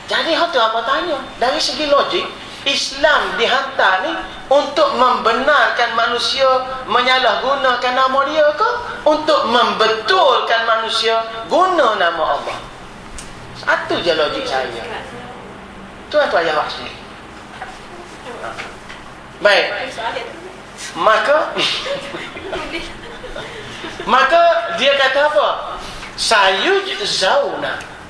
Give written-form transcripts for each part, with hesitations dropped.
Jadi hotel apa tanya? Dari segi logik, Islam dihantar ni untuk membenarkan manusia menyalahgunakan nama dia ke? Untuk membetulkan manusia guna nama Allah? Satu je logik saya. Tuan-tuan jawab sendiri. Baik. Maka dia kata apa? Sayujzauna.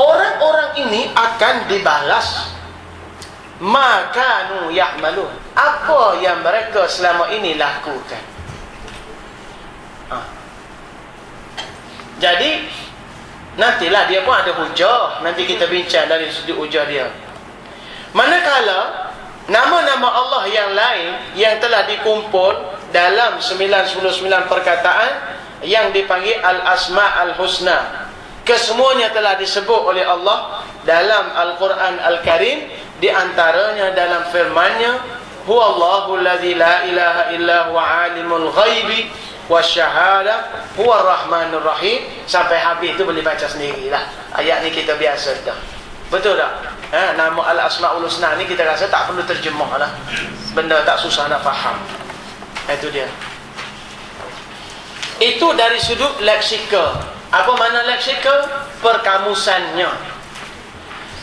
Orang-orang ini akan dibalas makanu ya'malun, apa yang mereka selama ini lakukan. Jadi nantilah dia pun ada hujah. Nanti kita bincang dari sudut hujah dia. Manakala nama-nama Allah yang lain yang telah dikumpul dalam 99 perkataan yang dipanggil Al-Asma' Al-Husna, kesemuanya telah disebut oleh Allah dalam Al-Quran Al-Karim. Di antaranya dalam firman-Nya, huwallahu alladzi la ilaha illa huwa alimul ghaibi wasyahadah huwar rahmanur rahim. Sampai habis tu boleh baca sendirilah. Ayat ni kita biasa dah. Betul tak? Nama Al-Asma'ul Husna ni kita rasa tak perlu terjemah lah. Benda tak susah nak faham. Itu dia. Itu dari sudut leksika. Apa makna leksika? Perkamusannya.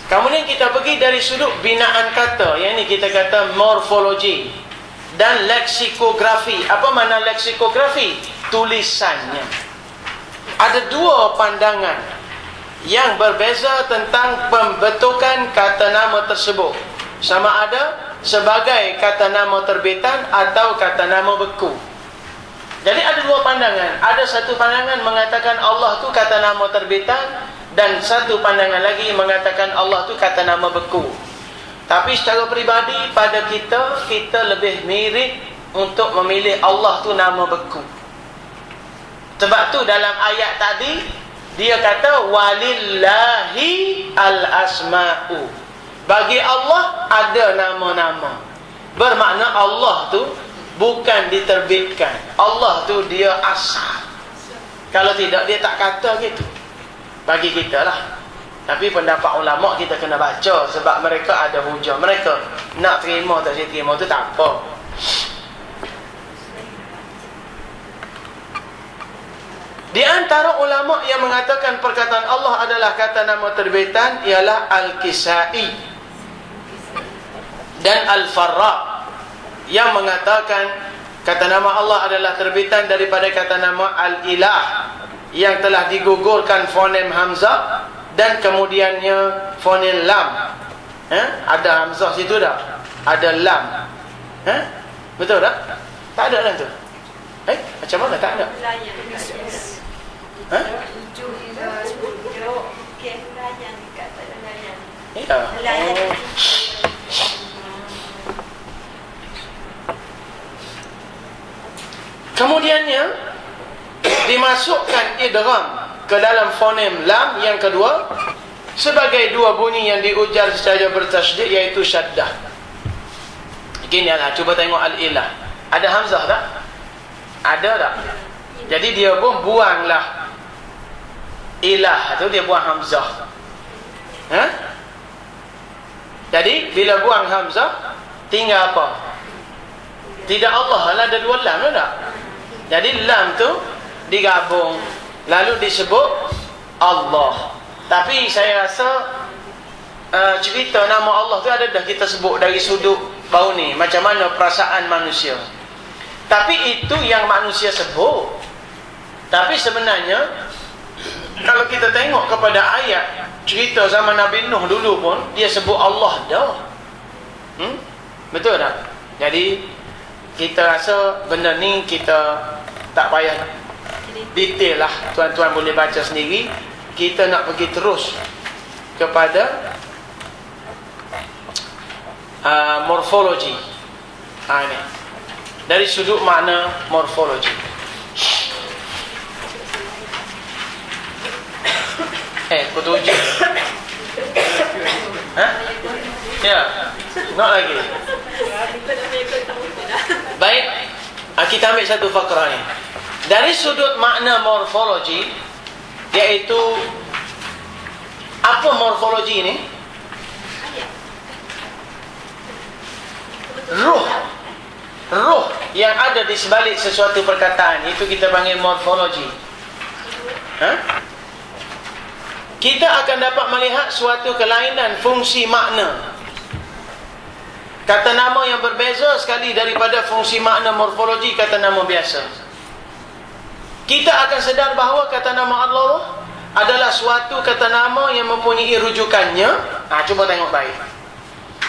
Kemudian kita pergi dari sudut binaan kata. Yang ni kita kata morfologi dan leksikografi. Apa makna leksikografi? Tulisannya. Ada dua pandangan yang berbeza tentang pembentukan kata nama tersebut. Sama ada sebagai kata nama terbitan atau kata nama beku. Jadi ada dua pandangan. Ada satu pandangan mengatakan Allah tu kata nama terbitan, dan satu pandangan lagi mengatakan Allah tu kata nama beku. Tapi secara peribadi pada kita lebih mirip untuk memilih Allah tu nama beku. Sebab tu dalam ayat tadi dia kata walillahi al-asma'u. Bagi Allah ada nama-nama. Bermakna Allah tu bukan diterbitkan. Allah tu dia asal. Kalau tidak dia tak kata gitu. Bagi kita lah. Tapi pendapat ulama kita kena baca. Sebab mereka ada hujah. Mereka nak terima tak terima tu tak apa. Di antara ulama yang mengatakan perkataan Allah adalah kata nama terbitan ialah Al-Kisai dan Al-Farra, yang mengatakan kata nama Allah adalah terbitan daripada kata nama Al-Ilah yang telah digugurkan fonem Hamzah dan kemudiannya fonem Lam. Ada Hamzah situ dah, ada Lam. Betul tak? Tak ada dalam tu. Macam mana tak ada? Kemudiannya dimasukkan idgham ke dalam fonem lam yang kedua sebagai dua bunyi yang diujar secara bertasydid, iaitu syaddah. Ginilah, cuba tengok al-ilah. Ada hamzah tak? Ada tak? Jadi dia pun buanglah ilah tu, dia buang hamzah. Jadi bila buang hamzah tinggal apa? Tidak Allah lah, ada dua lam tak? Jadi lam tu digabung lalu disebut Allah. Tapi saya rasa cerita nama Allah tu ada dah kita sebut dari sudut bau ni, macam mana perasaan manusia. Tapi itu yang manusia sebut. Tapi sebenarnya kalau kita tengok kepada ayat cerita zaman Nabi Nuh dulu pun dia sebut Allah dah. Betul tak? Jadi kita rasa benda ni kita tak payah detail lah. Tuan-tuan boleh baca sendiri. Kita nak pergi terus kepada morfologi. Ini dari sudut makna morfologi. Ketujuh. Ya, nak lagi. Baik, kita ambil satu fakrah ni. Dari sudut makna morfologi, iaitu Apa morfologi ni? Ruh yang ada di sebalik sesuatu perkataan, itu kita panggil morfologi. Kita akan dapat melihat suatu kelainan fungsi makna. Kata nama yang berbeza sekali daripada fungsi makna morfologi kata nama biasa. Kita akan sedar bahawa kata nama Allah adalah suatu kata nama yang mempunyai rujukannya. Cuba tengok baik.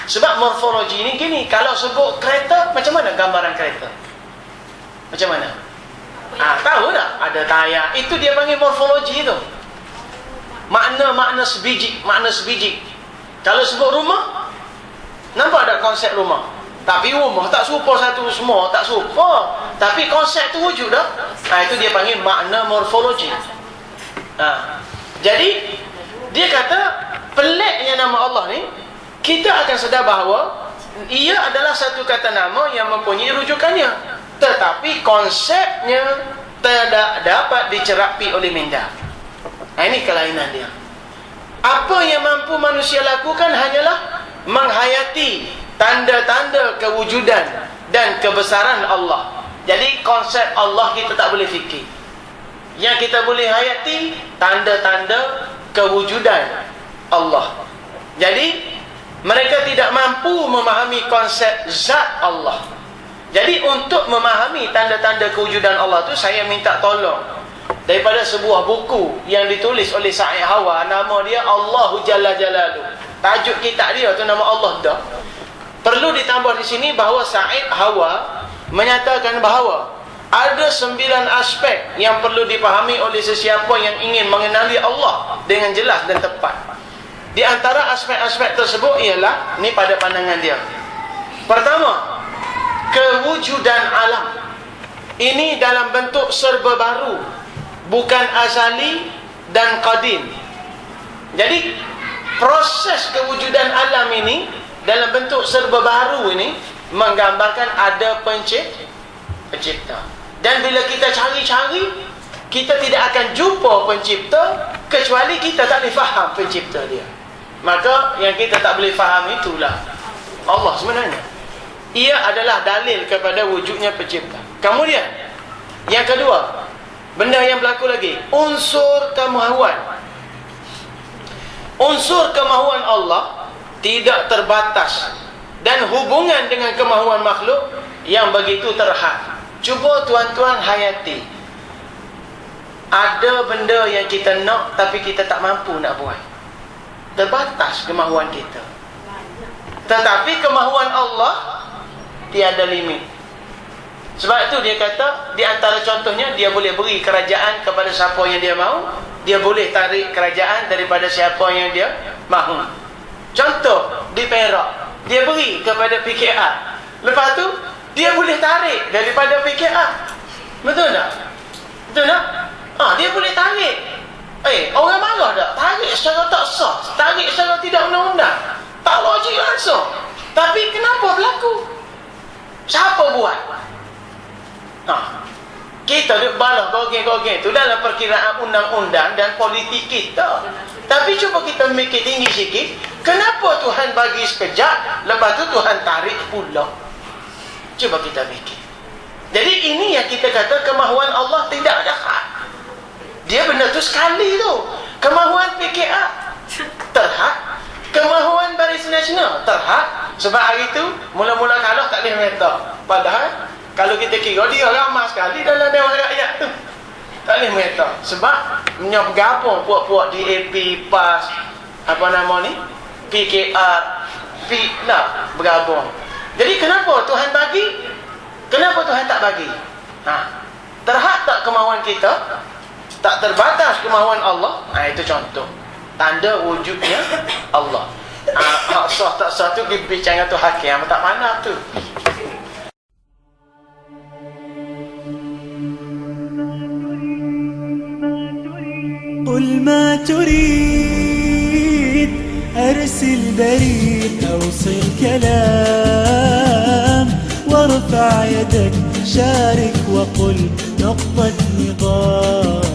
Sebab morfologi ni gini, kalau sebut kereta, macam mana gambaran kereta? Macam mana? Tahu tak? Ada tayar. Itu dia panggil morfologi tu. Makna sebiji. Kalau sebut rumah, nampak tak konsep rumah? Tapi rumah tak serupa satu semua, tak serupa. Tapi konsep tu wujud dah. Itu dia panggil makna morfologi. Jadi dia kata peliknya nama Allah ni, kita akan sedar bahawa ia adalah satu kata nama yang mempunyai rujukannya, tetapi konsepnya tidak dapat dicerapi oleh minda. Ini kelainan dia. Apa yang mampu manusia lakukan hanyalah menghayati tanda-tanda kewujudan dan kebesaran Allah. Jadi konsep Allah kita tak boleh fikir. Yang kita boleh hayati tanda-tanda kewujudan Allah. Jadi mereka tidak mampu memahami konsep zat Allah. Jadi untuk memahami tanda-tanda kewujudan Allah tu, saya minta tolong daripada sebuah buku yang ditulis oleh Said Hawa. Nama dia Allahu Jalla Jalaluh. Tajuk kitab dia tu nama Allah dah. Perlu ditambah di sini bahawa Said Hawa menyatakan bahawa ada 9 aspek yang perlu dipahami oleh sesiapa yang ingin mengenali Allah dengan jelas dan tepat. Di antara aspek-aspek tersebut ialah, ni pada pandangan dia. Pertama, kewujudan alam. Ini dalam bentuk serba baru, bukan azali dan qadim. Jadi proses kewujudan alam ini dalam bentuk serba baru ini menggambarkan ada pencipta. Dan bila kita cari-cari, kita tidak akan jumpa pencipta kecuali kita tak boleh faham pencipta dia. Maka yang kita tak boleh faham itulah Allah sebenarnya. Ia adalah dalil kepada wujudnya pencipta. Kemudian yang kedua, benda yang berlaku lagi, unsur kemahuan. Unsur kemahuan Allah tidak terbatas dan hubungan dengan kemahuan makhluk yang begitu terhad. Cuba tuan-tuan hayati. Ada benda yang kita nak tapi kita tak mampu nak buat. Terbatas kemahuan kita. Tetapi kemahuan Allah tiada limit. Sebab itu dia kata, di antara contohnya, dia boleh beri kerajaan kepada siapa yang dia mahu. Dia boleh tarik kerajaan daripada siapa yang dia mahu. Contoh, di Perak, dia beri kepada PKR. Lepas tu dia boleh tarik daripada PKR. Betul tak? Betul tak? Dia boleh tarik. Orang marah tak? Tarik secara tak sah, tarik secara tidak undang-undang, tak logik langsung. Tapi kenapa berlaku? Siapa buat? Kita duk balas gogeng-gogeng tu dalam perkiraan undang-undang dan politik kita. Tapi cuba kita mikir tinggi sikit, kenapa Tuhan bagi sekejap, lepas tu Tuhan tarik pula? Cuba kita fikir. Jadi ini yang kita kata kemahuan Allah tidak ada had. Dia benda tu sekali tu. Kemahuan PKR terhad, kemahuan Barisan Nasional terhad. Sebab hari tu mula-mula kalah tak boleh minta. Padahal kalau kita kira dia ramai sekali dalam Dewan Rakyat tu, tak boleh minta. Sebab menyok bergabung puak-puak DAP, PAS, apa nama ni, PKR, lah bergabung. Jadi kenapa Tuhan bagi? Kenapa Tuhan tak bagi? Terhad tak kemahuan kita? Tak terbatas kemahuan Allah? Itu contoh tanda wujudnya Allah. Hak sah tak sah tu kita bincang tu hakim, tak pandang tu. قل ما تريد أرسل بريد أوصل كلام وارفع يدك شارك وقل نقطة نظام